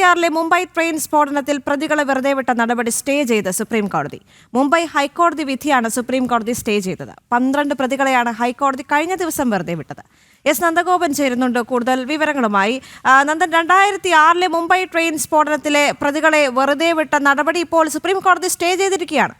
2006 Mumbai train സ്ഫോടനത്തിൽ പ്രതികളെ വെറുതെ വിട്ട നടപടി സ്റ്റേ ചെയ്ത് സുപ്രീം കോടതി. മുംബൈ ഹൈക്കോടതി വിധിയാണ് സുപ്രീം കോടതി സ്റ്റേ ചെയ്തത്. 12 പ്രതികളെയാണ് ഹൈക്കോടതി കഴിഞ്ഞ ദിവസം വെറുതെ വിട്ടത്. എസ് നന്ദഗോപൻ ചേരുന്നുണ്ട് കൂടുതൽ വിവരങ്ങളുമായി. നന്ദൻ, 2006 മുംബൈ ട്രെയിൻ സ്ഫോടനത്തിലെ പ്രതികളെ വെറുതെ വിട്ട നടപടി ഇപ്പോൾ സുപ്രീം കോടതി സ്റ്റേ ചെയ്തിരിക്കുകയാണ്.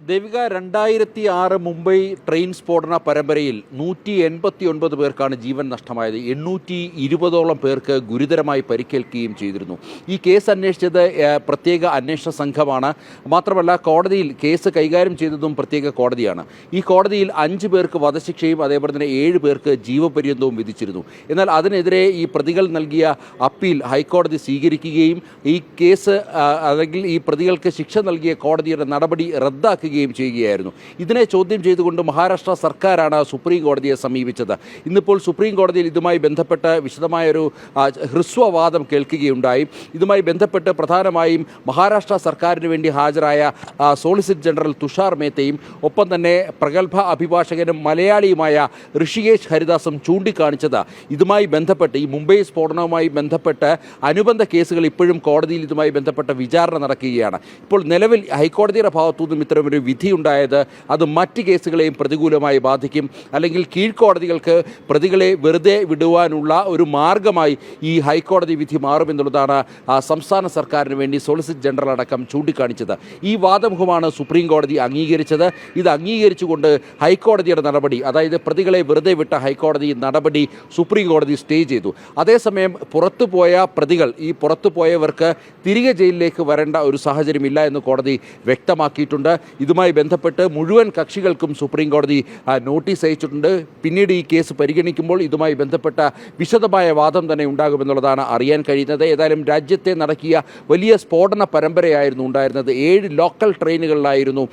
ദേവിക, 2006 മുംബൈ ട്രെയിൻ സ്ഫോടന പരമ്പരയിൽ 189 പേർക്കാണ് ജീവൻ നഷ്ടമായത്. 820ഓളം പേർക്ക് ഗുരുതരമായി പരിക്കേൽക്കുകയും ചെയ്തിരുന്നു. ഈ കേസ് അന്വേഷിച്ചത് പ്രത്യേക അന്വേഷണ സംഘമാണ്. മാത്രമല്ല, കോടതിയിൽ കേസ് കൈകാര്യം ചെയ്തതും പ്രത്യേക കോടതിയാണ്. ഈ കോടതിയിൽ 5 പേർക്ക് വധശിക്ഷയും അതേപോലെ തന്നെ 7 പേർക്ക് ജീവപര്യന്തവും വിധിച്ചിരുന്നു. എന്നാൽ അതിനെതിരെ ഈ പ്രതികൾ നൽകിയ അപ്പീൽ ഹൈക്കോടതി സ്വീകരിക്കുകയും ഈ കേസ് അല്ലെങ്കിൽ ഈ പ്രതികൾക്ക് ശിക്ഷ നൽകിയ കോടതിയുടെ നടപടി റദ്ദാക്കുകയും ചെയ്യുകയായിരുന്നു. ഇതിനെ ചോദ്യം ചെയ്തുകൊണ്ട് മഹാരാഷ്ട്ര സർക്കാരാണ് സുപ്രീം കോടതിയെ സമീപിച്ചത്. ഇന്നിപ്പോൾ സുപ്രീം കോടതിയിൽ ഇതുമായി ബന്ധപ്പെട്ട് വിശദമായൊരു ഹ്രസ്വവാദം കേൾക്കുകയുണ്ടായി. ഇതുമായി ബന്ധപ്പെട്ട് പ്രധാനമായും മഹാരാഷ്ട്ര സർക്കാരിന് വേണ്ടി ഹാജരായ സോളിസിറ്റർ ജനറൽ തുഷാർ മേത്തയും ഒപ്പം തന്നെ പ്രഗത്ഭ അഭിഭാഷകനും മലയാളിയുമായ ഋഷികേശ് ഹരിദാസും ചൂണ്ടിക്കാണിച്ചത് ഇതുമായി ബന്ധപ്പെട്ട് ഈ മുംബൈ സ്ഫോടനവുമായി ബന്ധപ്പെട്ട് അനുബന്ധ കേസുകൾ ഇപ്പോഴും കോടതിയിൽ ഇതുമായി ബന്ധപ്പെട്ട വിചാരണ നടക്കുകയാണ്. ഇപ്പോൾ നിലവിൽ ഹൈക്കോടതിയുടെ ഭാഗത്തുനിന്നും ഇത്തരമൊരു വിധിയുണ്ടായത് അത് മറ്റ് കേസുകളെയും പ്രതികൂലമായി ബാധിക്കും. അല്ലെങ്കിൽ കീഴ്ക്കോടതികൾക്ക് പ്രതികളെ വെറുതെ വിടുവാനുള്ള ഒരു മാർഗമായി ഈ ഹൈക്കോടതി വിധി മാറുമെന്നുള്ളതാണ് സംസ്ഥാന സർക്കാരിന് വേണ്ടി സോളിസിറ്റർ ജനറൽ അടക്കം ചൂണ്ടിക്കാണിച്ചത്. ഈ വാദമുഖമാണ് സുപ്രീം കോടതി അംഗീകരിച്ചത്. ഇത് അംഗീകരിച്ചുകൊണ്ട് ഹൈക്കോടതിയുടെ നടപടി, അതായത് പ്രതികളെ വെറുതെ വിട്ട ഹൈക്കോടതി നടപടി സുപ്രീം കോടതി സ്റ്റേ ചെയ്തു. അതേസമയം പുറത്തുപോയ പ്രതികൾ, ഈ പുറത്തുപോയവർക്ക് തിരികെ ജയിലിലേക്ക് വരേണ്ട ഒരു സാഹചര്യമില്ല എന്ന് കോടതി വ്യക്തമാക്കിയിട്ടുണ്ട്. ഇതുമായി ബന്ധപ്പെട്ട് മുഴുവൻ കക്ഷികൾക്കും സുപ്രീം കോടതി നോട്ടീസ് അയച്ചിട്ടുണ്ട്. പിന്നീട് ഈ കേസ് പരിഗണിക്കുമ്പോൾ ഇതുമായി ബന്ധപ്പെട്ട വിശദമായ വാദം തന്നെ ഉണ്ടാകുമെന്നുള്ളതാണ് അറിയാൻ കഴിയുന്നത്. ഏതായാലും രാജ്യത്തെ നടക്കിയ വലിയ സ്ഫോടന പരമ്പരയായിരുന്നു ഉണ്ടായിരുന്നത്. 7 ലോക്കൽ ട്രെയിനുകളിലായിരുന്നു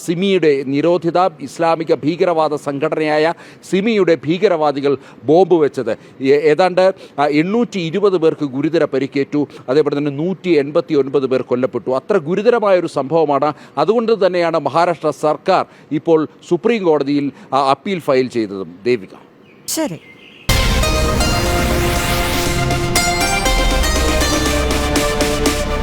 സിമിയുടെ നിരോധിത ഇസ്ലാമിക ഭീകരവാദ സംഘടനയായ സിമിയുടെ ഭീകരവാദികൾ ബോംബ് വെച്ചത്. ഏതാണ്ട് 820 പേർക്ക് ഗുരുതര പരിക്കേറ്റു. അതേപോലെ തന്നെ 189 പേർ കൊല്ലപ്പെട്ടു. അത്ര ഗുരുതരമായ ഒരു സംഭവമാണ്. അതുകൊണ്ട് തന്നെയാണ് മഹാരാഷ്ട്ര സർക്കാർ ഇപ്പോൾ സുപ്രീം കോടതിയിൽ അപ്പീൽ ഫയൽ ചെയ്തതും. ദേവിക, ശരി.